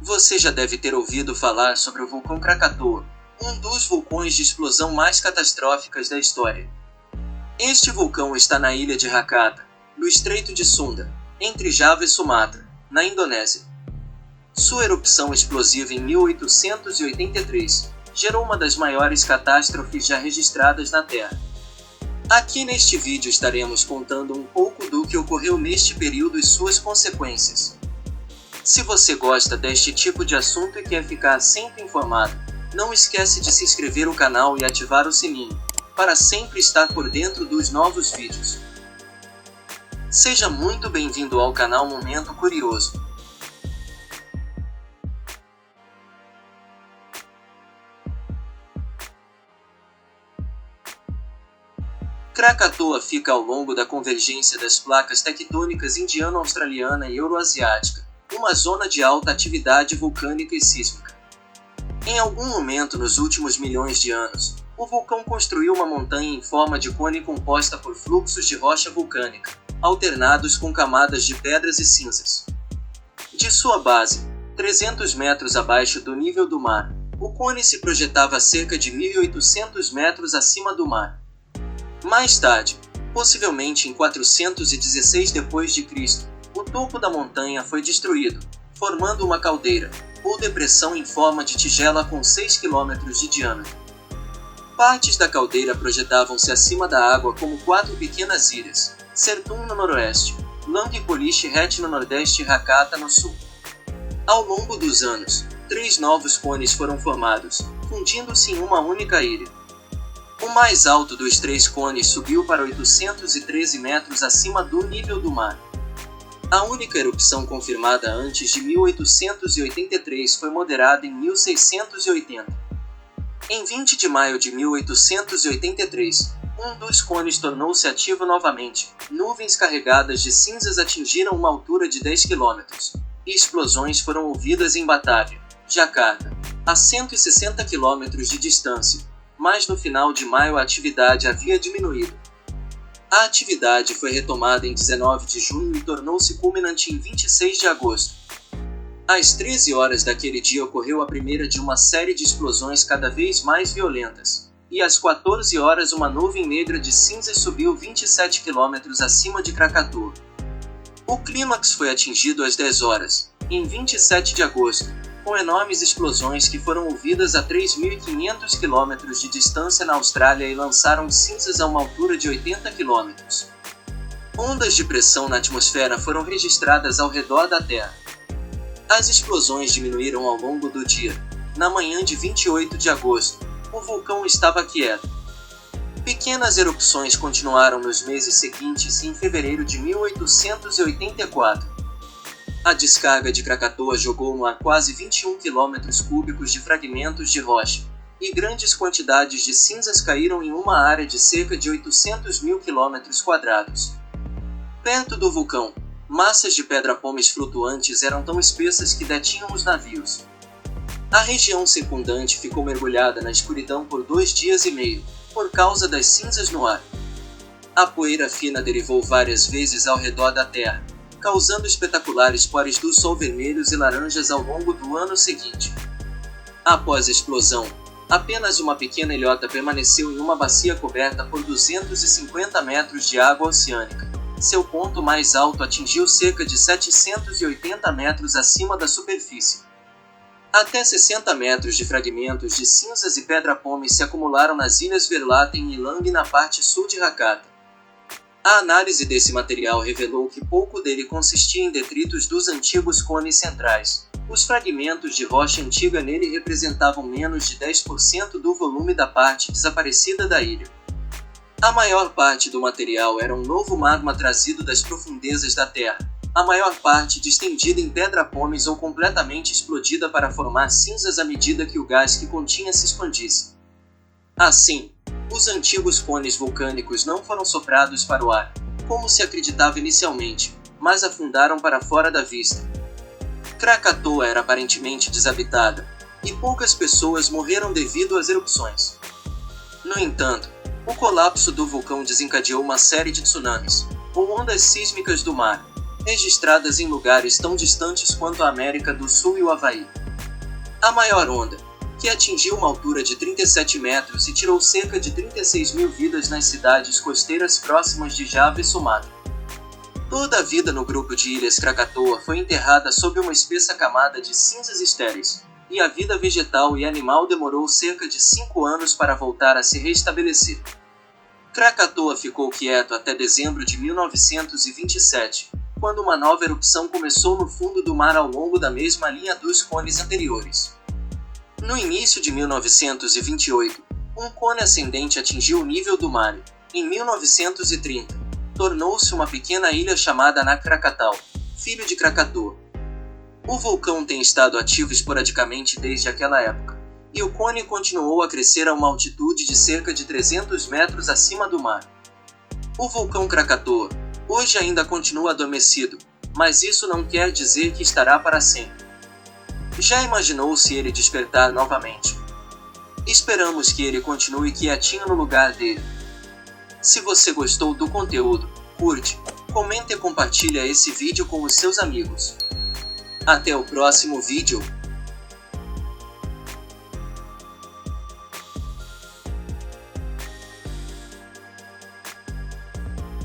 Você já deve ter ouvido falar sobre o vulcão Krakatoa, um dos vulcões de explosão mais catastróficas da história. Este vulcão está na ilha de Rakata, no Estreito de Sunda, entre Java e Sumatra, na Indonésia. Sua erupção explosiva em 1883 gerou uma das maiores catástrofes já registradas na Terra. Aqui neste vídeo estaremos contando um pouco do que ocorreu neste período e suas consequências. Se você gosta deste tipo de assunto e quer ficar sempre informado, não esquece de se inscrever no canal e ativar o sininho, para sempre estar por dentro dos novos vídeos. Seja muito bem-vindo ao canal Momento Curioso. Krakatoa fica ao longo da convergência das placas tectônicas indiano-australiana e euroasiática, uma zona de alta atividade vulcânica e sísmica. Em algum momento nos últimos milhões de anos, o vulcão construiu uma montanha em forma de cone composta por fluxos de rocha vulcânica, alternados com camadas de pedras e cinzas. De sua base, 300 metros abaixo do nível do mar, o cone se projetava a cerca de 1.800 metros acima do mar. Mais tarde, possivelmente em 416 d.C., o topo da montanha foi destruído, formando uma caldeira, ou depressão em forma de tigela com 6 km de diâmetro. Partes da caldeira projetavam-se acima da água como 4 pequenas ilhas: Sertung no noroeste, Langpolish-Het no nordeste e Rakata no sul. Ao longo dos anos, 3 novos cones foram formados, fundindo-se em uma única ilha. O mais alto dos 3 cones subiu para 813 metros acima do nível do mar. A única erupção confirmada antes de 1883 foi moderada em 1680. Em 20 de maio de 1883, um dos cones tornou-se ativo novamente. Nuvens carregadas de cinzas atingiram uma altura de 10 km, e explosões foram ouvidas em Batavia, Jakarta, a 160 km de distância, mas no final de maio a atividade havia diminuído. A atividade foi retomada em 19 de junho e tornou-se culminante em 26 de agosto. Às 13 horas daquele dia ocorreu a primeira de uma série de explosões cada vez mais violentas, e às 14 horas uma nuvem negra de cinzas subiu 27 km acima de Krakatoa. O clímax foi atingido às 10 horas, em 27 de agosto, com enormes explosões que foram ouvidas a 3.500 km de distância na Austrália e lançaram cinzas a uma altura de 80 km. Ondas de pressão na atmosfera foram registradas ao redor da Terra. As explosões diminuíram ao longo do dia. Na manhã de 28 de agosto, o vulcão estava quieto. Pequenas erupções continuaram nos meses seguintes e em fevereiro de 1884. A descarga de Krakatoa jogou no ar quase 21 km cúbicos de fragmentos de rocha, e grandes quantidades de cinzas caíram em uma área de cerca de 800.000 km². Perto do vulcão, massas de pedra-pomes flutuantes eram tão espessas que detinham os navios. A região circundante ficou mergulhada na escuridão por 2 dias e meio, por causa das cinzas no ar. A poeira fina derivou várias vezes ao redor da Terra, causando espetaculares pores do sol vermelhos e laranjas ao longo do ano seguinte. Após a explosão, apenas uma pequena ilhota permaneceu em uma bacia coberta por 250 metros de água oceânica. Seu ponto mais alto atingiu cerca de 780 metros acima da superfície. Até 60 metros de fragmentos de cinzas e pedra-pomes se acumularam nas ilhas Verlaten e Lang na parte sul de Rakata. A análise desse material revelou que pouco dele consistia em detritos dos antigos cones centrais. Os fragmentos de rocha antiga nele representavam menos de 10% do volume da parte desaparecida da ilha. A maior parte do material era um novo magma trazido das profundezas da Terra, a maior parte distendida em pedra-pomes ou completamente explodida para formar cinzas à medida que o gás que continha se expandisse. Assim, os antigos cones vulcânicos não foram soprados para o ar, como se acreditava inicialmente, mas afundaram para fora da vista. Krakatoa era aparentemente desabitada, e poucas pessoas morreram devido às erupções. No entanto, o colapso do vulcão desencadeou uma série de tsunamis, ou ondas sísmicas do mar, registradas em lugares tão distantes quanto a América do Sul e o Havaí. A maior onda, que atingiu uma altura de 37 metros e tirou cerca de 36 mil vidas nas cidades costeiras próximas de Java e Sumatra. Toda a vida no grupo de Ilhas Krakatoa foi enterrada sob uma espessa camada de cinzas estéreis, e a vida vegetal e animal demorou cerca de 5 anos para voltar a se restabelecer. Krakatoa ficou quieto até dezembro de 1927, quando uma nova erupção começou no fundo do mar ao longo da mesma linha dos cones anteriores. No início de 1928, um cone ascendente atingiu o nível do mar e, em 1930, tornou-se uma pequena ilha chamada Anak Krakatau, filho de Krakatoa. O vulcão tem estado ativo esporadicamente desde aquela época, e o cone continuou a crescer a uma altitude de cerca de 300 metros acima do mar. O vulcão Krakatoa hoje ainda continua adormecido, mas isso não quer dizer que estará para sempre. Já imaginou se ele despertar novamente? Esperamos que ele continue quietinho no lugar dele. Se você gostou do conteúdo, curte, comenta e compartilha esse vídeo com os seus amigos. Até o próximo vídeo.